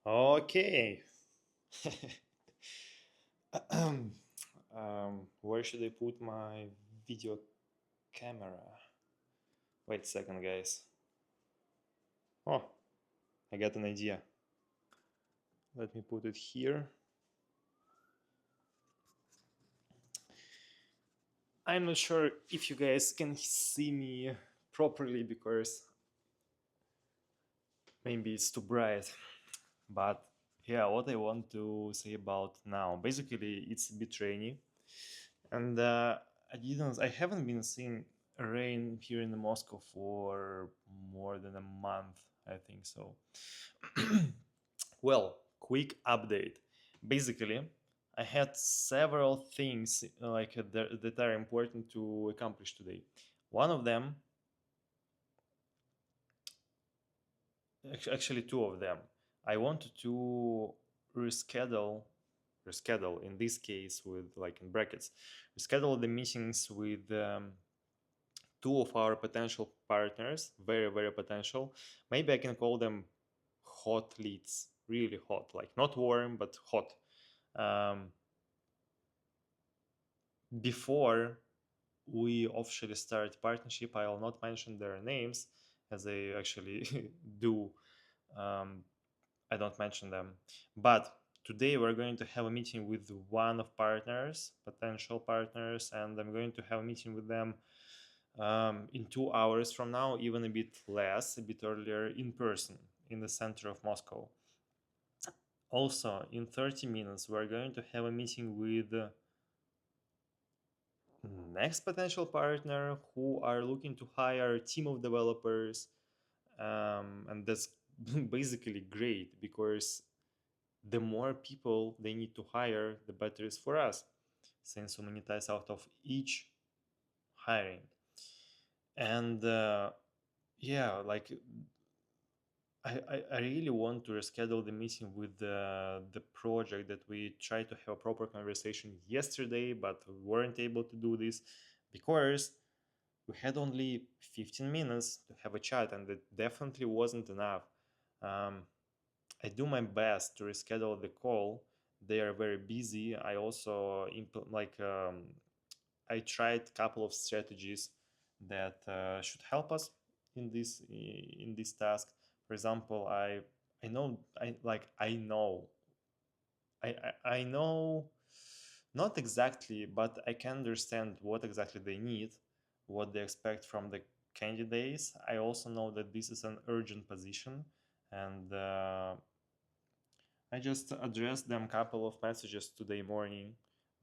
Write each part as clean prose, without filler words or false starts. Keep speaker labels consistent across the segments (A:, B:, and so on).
A: Okay. Where should I put my video camera? Wait a second, guys. Oh, I got an idea. Let me put it here. I'm not sure if you guys can see me properly because maybe it's too bright. But yeah, what I want to say about now, basically, it's a bit rainy, and I haven't been seeing rain here in Moscow for more than a month, I think so. Well, quick update. Basically, I had several things that are important to accomplish today. One of them, actually two of them, I wanted to reschedule reschedule in this case with like in brackets reschedule the meetings with two of our potential partners, very potential. Maybe I can call them hot leads, really hot, like not warm but hot. um, Before we officially start partnership, I will not mention their names as they actually do. um, I don't mention them. But today we're going to have a meeting with one of partners, potential partners, and I'm going to have a meeting with them in 2 hours from now, even a bit less, a bit earlier, in person in the center of Moscow. Also, in 30 minutes, we're going to have a meeting with the next potential partner who are looking to hire a team of developers. And that's basically great because the more people they need to hire, the better is for us, since we monetize out of each hiring. And yeah, like I really want to reschedule the meeting with the project that we tried to have a proper conversation yesterday, but we weren't able to do this because we had only 15 minutes to have a chat, and it definitely wasn't enough. Um, I do my best to reschedule the call. They are very busy. I also I tried a couple of strategies that should help us in this task. For example, I know I know not exactly, but I can understand what exactly they need, what they expect from the candidates. I also know that this is an urgent position, and I just addressed them a couple of messages today morning,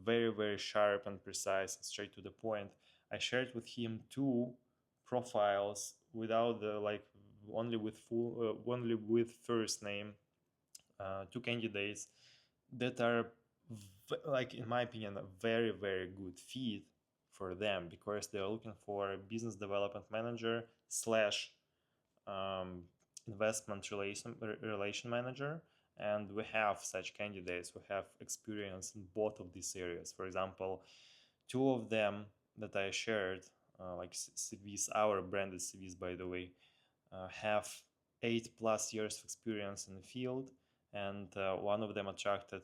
A: very sharp and precise, and straight to the point. I shared with him two profiles without the like only with first name, two candidates that are like in my opinion a very good fit for them because they're looking for a business development manager slash um, investment relation manager, and we have such candidates who have experience in both of these areas. For example, two of them that I shared, like CVs, our branded CVs by the way, have 8+ years of experience in the field, and one of them attracted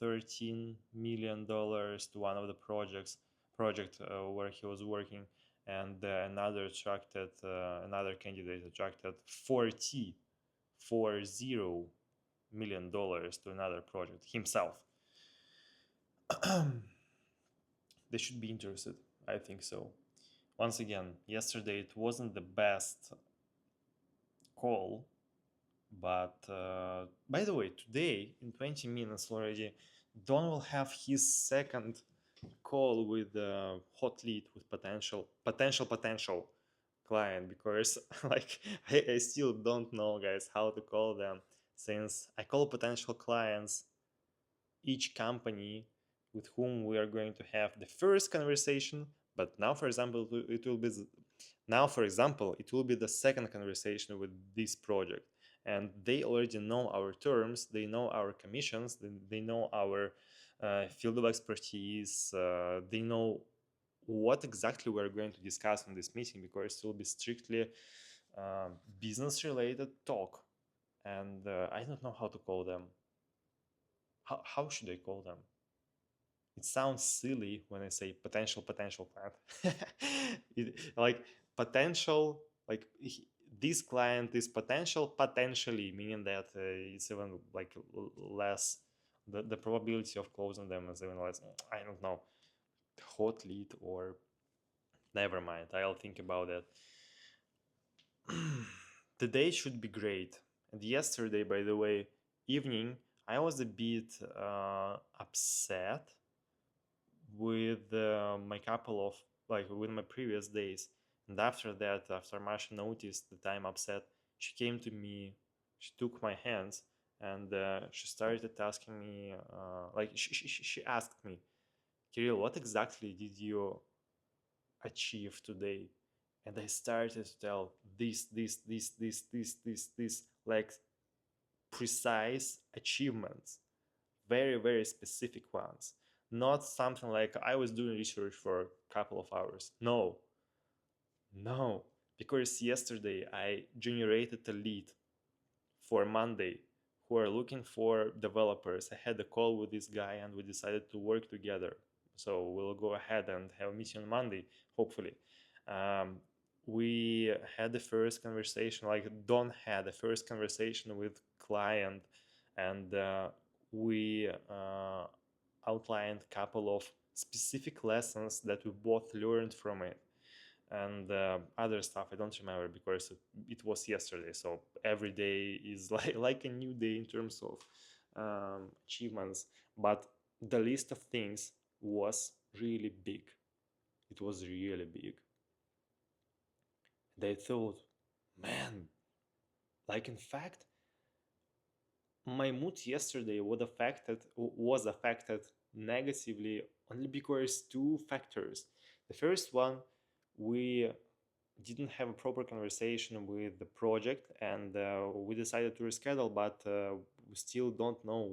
A: $13 million to one of the project where he was working, and another candidate attracted 40 million dollars to another project himself. They should be interested, I think so. Once again, yesterday it wasn't the best call. But by the way, today in 20 minutes already, Don will have his second call with hot lead with potential client because like I still don't know, guys, how to call them, since I call potential clients each company with whom we are going to have the first conversation. But now, for example, it will be the second conversation with this project, and they already know our terms, they know our commissions, they know our field of expertise, they know what exactly we're going to discuss in this meeting because it will be strictly business related talk. and I don't know how to call them. How should I call them? It sounds silly when I say potential client. Like potential, like this client is potential potentially, meaning that it's even like less. The probability of closing them is even less. I don't know, hot lead or never mind. I'll think about it. The day should be great. And yesterday, by the way, evening, I was a bit upset with my couple of like with my previous days. And after that, after Masha noticed that I'm upset, she came to me, she took my hands, and she started asking me, like she asked me, Kirill, what exactly did you achieve today? And I started to tell this, like precise achievements, very, very specific ones. Not something like I was doing research for a couple of hours. No, no, because yesterday I generated a lead for Monday who are looking for developers. I had a call with this guy and we decided to work together. So we'll go ahead and have a meeting on Monday, hopefully. Um, we had the first conversation, like Don had the first conversation with client, and we outlined a couple of specific lessons that we both learned from it, and other stuff I don't remember because it was yesterday. So every day is like a new day in terms of achievements. But the list of things was really big. It was really big. They thought, man, like in fact, my mood yesterday was affected negatively only because two factors. The first one, we didn't have a proper conversation with the project, and we decided to reschedule, but we still don't know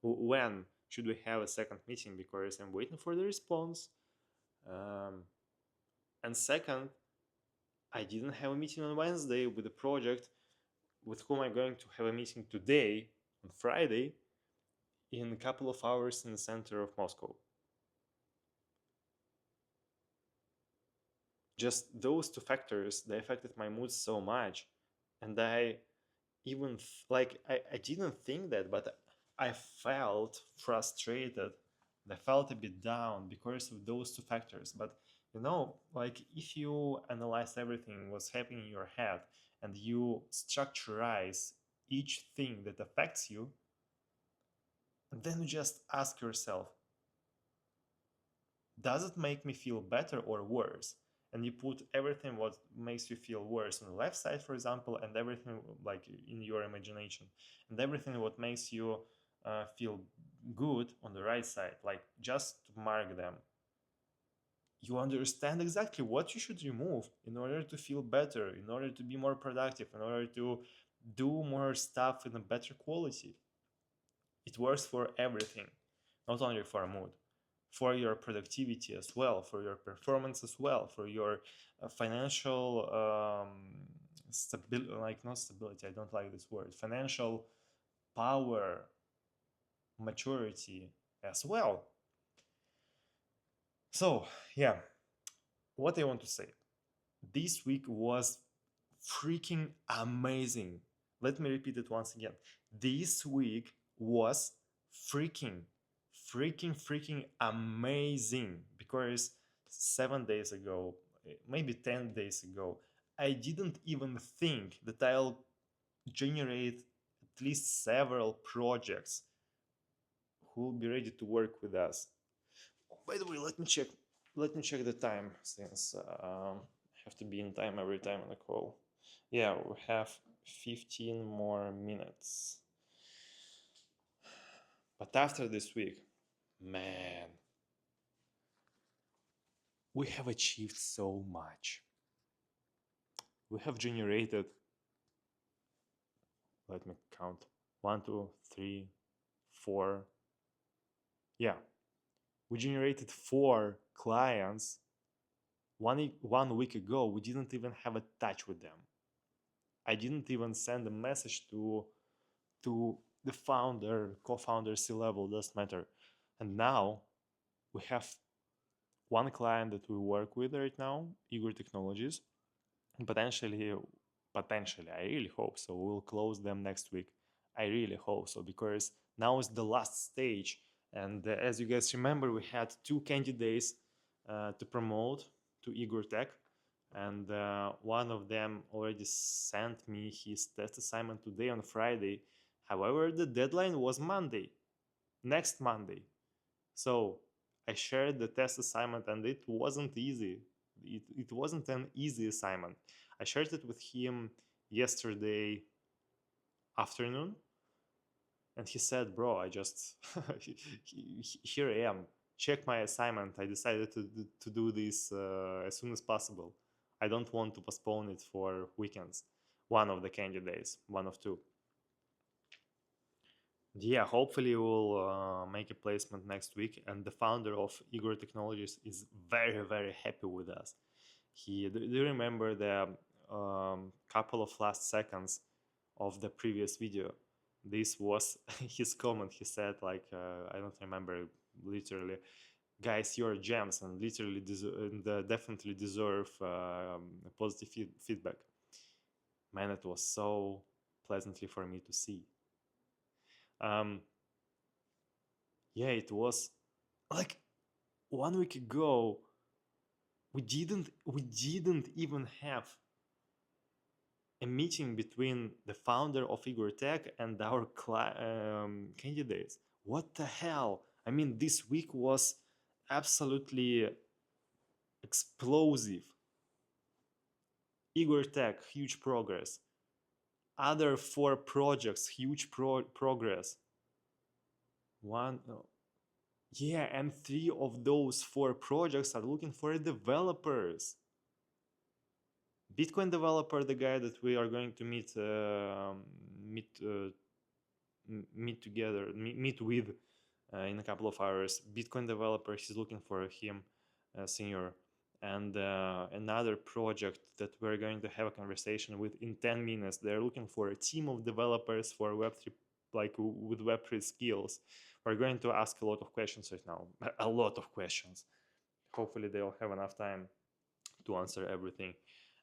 A: when should we have a second meeting because I'm waiting for the response. um, and second, I didn't have a meeting on Wednesday with the project with whom I'm going to have a meeting today on Friday in a couple of hours in the center of Moscow. Just those two factors, they affected my mood so much, and I even I didn't think that, but I felt frustrated. I felt a bit down because of those two factors. But like if you analyze everything what's happening in your head and you structurize each thing that affects you, and then you just ask yourself, does it make me feel better or worse? And you put everything what makes you feel worse on the left side, for example, and everything like in your imagination, and everything what makes you feel good on the right side, like just to mark them. You understand exactly what you should remove in order to feel better, in order to be more productive, in order to do more stuff in a better quality. It works for everything, not only for a mood, for your productivity as well, for your performance as well, for your financial stability, like not stability, I don't like this word, financial power, maturity as well. So, yeah, what I want to say, this week was freaking amazing. Let me repeat it once again. This week was freaking, freaking amazing because 7 days ago, maybe 10 days ago, I didn't even think that I'll generate at least several projects who will be ready to work with us. By the way, let me check. Let me check the time since I have to be in time every time on the call. Yeah, we have 15 more minutes. But after this week, man, we have achieved so much. We have generated, let me count, one, two, three, four. Yeah, we generated 4 clients. One week ago, we didn't even have a touch with them. I didn't even send a message to the founder, co-founder, C-level, doesn't matter. And now we have one client that we work with right now, Eager Technologies. Potentially, potentially, I really hope so. We'll close them next week. I really hope so because now is the last stage. And as you guys remember, we had two candidates to promote to Igor Tech, and one of them already sent me his test assignment today on Friday. However, the deadline was Monday, next Monday. So I shared the test assignment, and it wasn't easy. It wasn't an easy assignment. I shared it with him yesterday afternoon, and he said, "Bro, I just here I am. Check my assignment. I decided to do this as soon as possible. I don't want to postpone it for weekends." One of the candidates, one of two. Yeah, hopefully we'll make a placement next week. And the founder of Igor Technologies is very, very happy with us. Do you remember the couple of last seconds of the previous video? This was his comment. He said, like, I don't remember literally, guys, you're gems and literally definitely deserve positive feedback. Man, it was so pleasantly for me to see. Um, yeah, it was like 1 week ago. We didn't even have a meeting between the founder of Igor Tech and our candidates. What the hell? I mean, this week was absolutely explosive. Igor Tech, huge progress. Other four projects, huge progress. One, yeah, and three of those four projects are looking for developers. Bitcoin developer, the guy that we are going to meet with in a couple of hours. Bitcoin developer, he's looking for him, senior, and another project that we're going to have a conversation with in 10 minutes. They're looking for a team of developers for Web3, like with Web3 skills. We're going to ask a lot of questions right now, a lot of questions. Hopefully they'll have enough time to answer everything.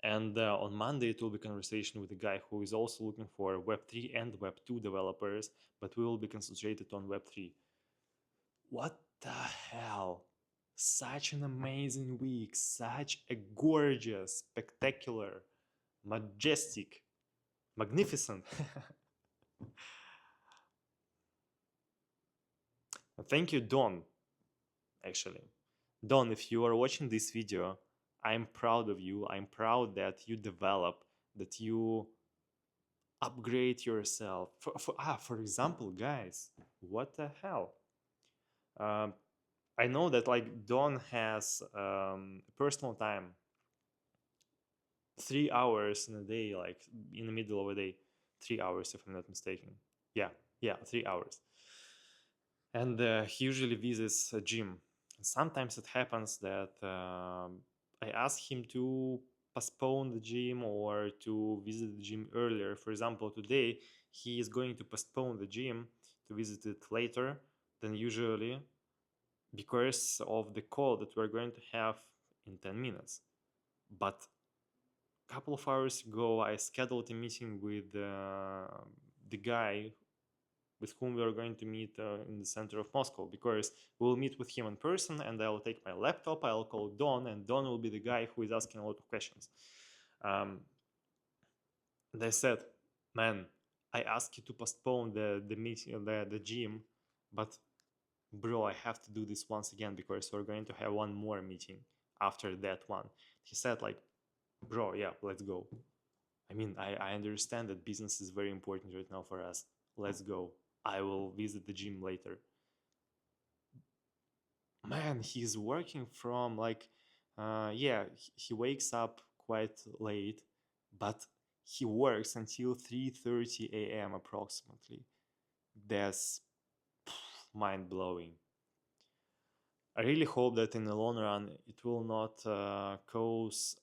A: And on Monday, it will be conversation with a guy who is also looking for Web3 and Web2 developers, but we will be concentrated on Web3. What the hell? Such an amazing week, such a gorgeous, spectacular, majestic, magnificent. Thank you, Don, actually. Don, if you are watching this video, I'm proud of you. I'm proud that you develop, that you upgrade yourself. For example, guys, what the hell? Um, I know that like Don has personal time, 3 hours in a day, like in the middle of a day, 3 hours if I'm not mistaken. Yeah, 3 hours. And he usually visits a gym. Sometimes it happens that I ask him to postpone the gym or to visit the gym earlier. For example, today he is going to postpone the gym to visit it later than usually because of the call that we're going to have in 10 minutes. But a couple of hours ago, I scheduled a meeting with the guy with whom we are going to meet in the center of Moscow, because we'll meet with him in person and I'll take my laptop, I'll call Don, and Don will be the guy who is asking a lot of questions. They said, man, I asked you to postpone the meeting, the gym, but bro, I have to do this once again because we're going to have one more meeting after that one. He said like, bro, yeah, let's go. I mean, I understand that business is very important right now for us. Let's go. I will visit the gym later. Man, he's working from like, yeah, he wakes up quite late, but he works until 3:30 a.m. approximately. That's mind blowing. I really hope that in the long run it will not cause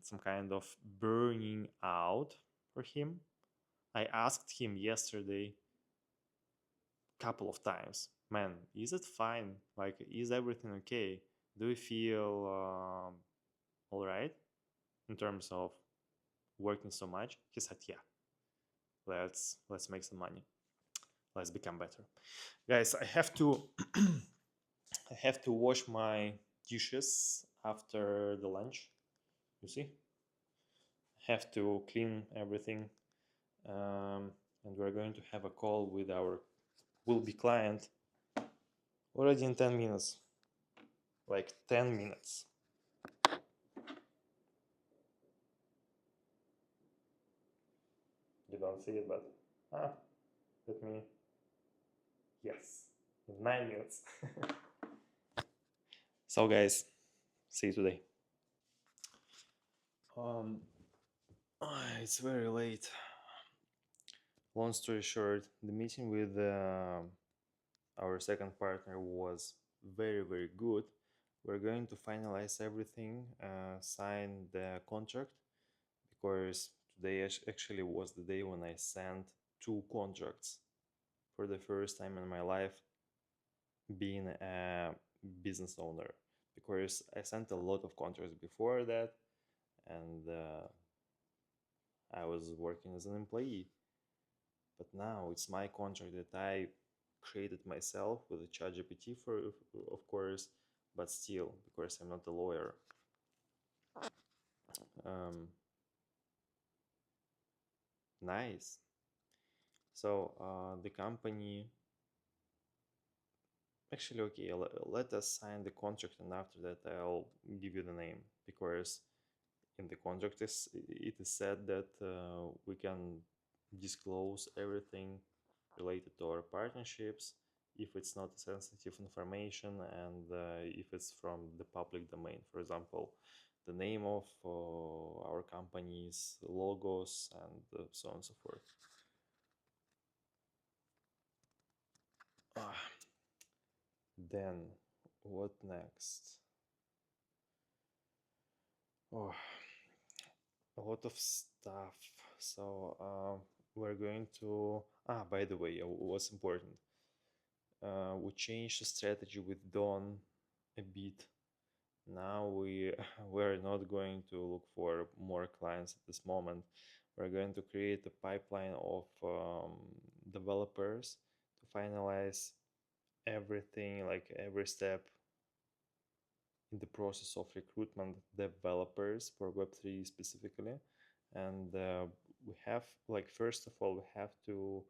A: some kind of burning out for him. I asked him yesterday couple of times, man, is it fine? Like, is everything okay? Do you feel all right in terms of working so much? He said, yeah. Let's make some money. Let's become better, guys. I have to I have to wash my dishes after the lunch. You see, I have to clean everything, and we're going to have a call with our will-be client already in 10 minutes. Like 10 minutes. You don't see it, but let me. Yes, in 9 minutes. So, guys, see you today. Um, it's very late. Long story short, the meeting with our second partner was very good. We're going to finalize everything, sign the contract, because today actually was the day when I sent two contracts for the first time in my life, being a business owner, because I sent a lot of contracts before that, and I was working as an employee. But now it's my contract that I created myself with a ChatGPT, for, of course, but still, because I'm not a lawyer. Um, nice. So the company actually, okay, let us sign the contract, and after that I'll give you the name, because in the contract it is said that we can disclose everything related to our partnerships if it's not sensitive information, and if it's from the public domain. For example, the name of our company's logos, and so on and so forth. Ah, then what next? Oh, a lot of stuff. So we're going to. By the way, what's important? We changed the strategy with Dawn a bit. Now we're not going to look for more clients at this moment. We're going to create a pipeline of developers to finalize everything, like every step in the process of recruitment developers for Web3 specifically. And we have, like, first of all, we have to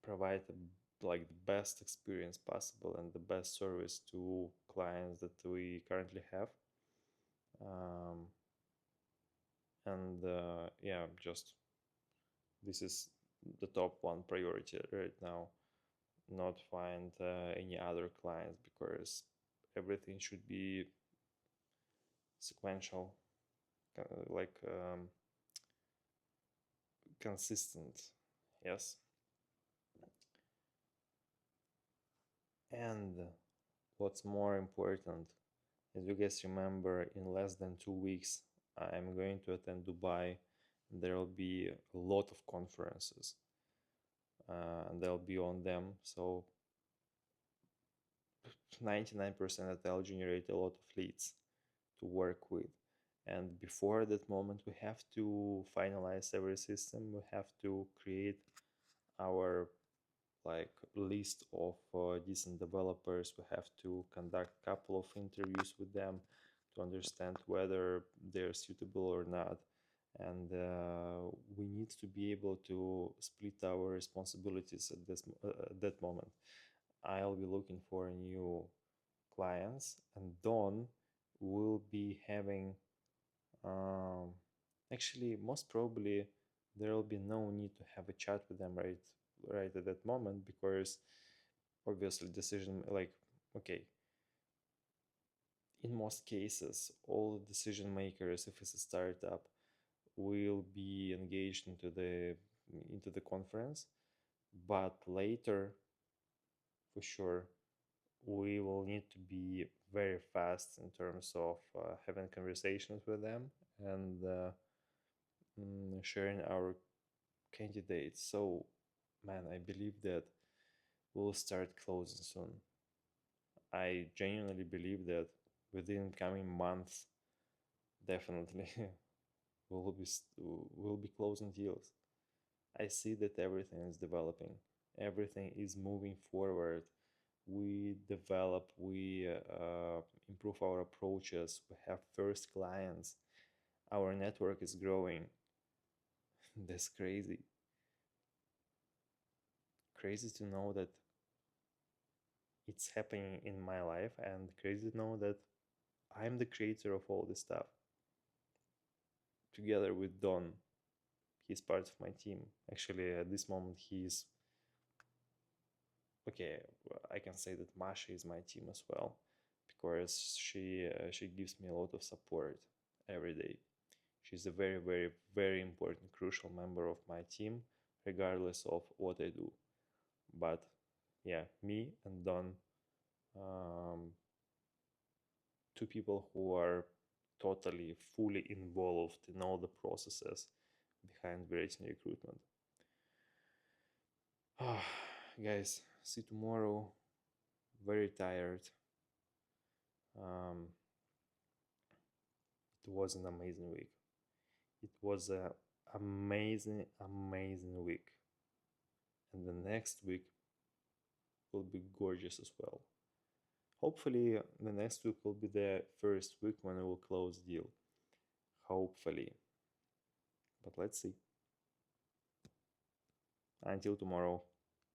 A: provide like the best experience possible and the best service to clients that we currently have. um, and yeah, just this is the top one priority right now. Not find any other clients, because everything should be sequential, like consistent. Yes. And what's more important, as you guys remember, in less than 2 weeks I'm going to attend Dubai. There will be a lot of conferences, and they'll be on them. So 99% that I'll generate a lot of leads to work with. And before that moment, we have to finalize every system. We have to create our, like, list of decent developers. We have to conduct a couple of interviews with them to understand whether they're suitable or not. And we need to be able to split our responsibilities at that moment. I'll be looking for new clients, and Dawn will be having, um, actually, most probably there will be no need to have a chat with them right at that moment, because obviously decision, like, okay, in most cases all the decision makers, if it's a startup, will be engaged into the conference. But later, for sure, we will need to be very fast in terms of having conversations with them, and sharing our candidates. So, man, I believe that we'll start closing soon. I genuinely believe that within coming months, definitely we'll be closing deals. I see that everything is developing. Everything is moving forward. We develop, we improve our approaches. We have first clients. Our network is growing. That's crazy. Crazy to know that it's happening in my life, and crazy to know that I'm the creator of all this stuff. Together with Don, he's part of my team. Actually, at this moment, he's okay. I can say that Masha is my team as well, because she gives me a lot of support every day. She's a very, very, very important, crucial member of my team, regardless of what I do. But yeah, me and Don, um, two people who are totally, fully involved in all the processes behind Veretin recruitment. Guys, see you tomorrow. Very tired. Um, it was an amazing week. It was a amazing, amazing week. And the next week will be gorgeous as well. Hopefully, the next week will be the first week when I will close deal. Hopefully. But let's see. Until tomorrow.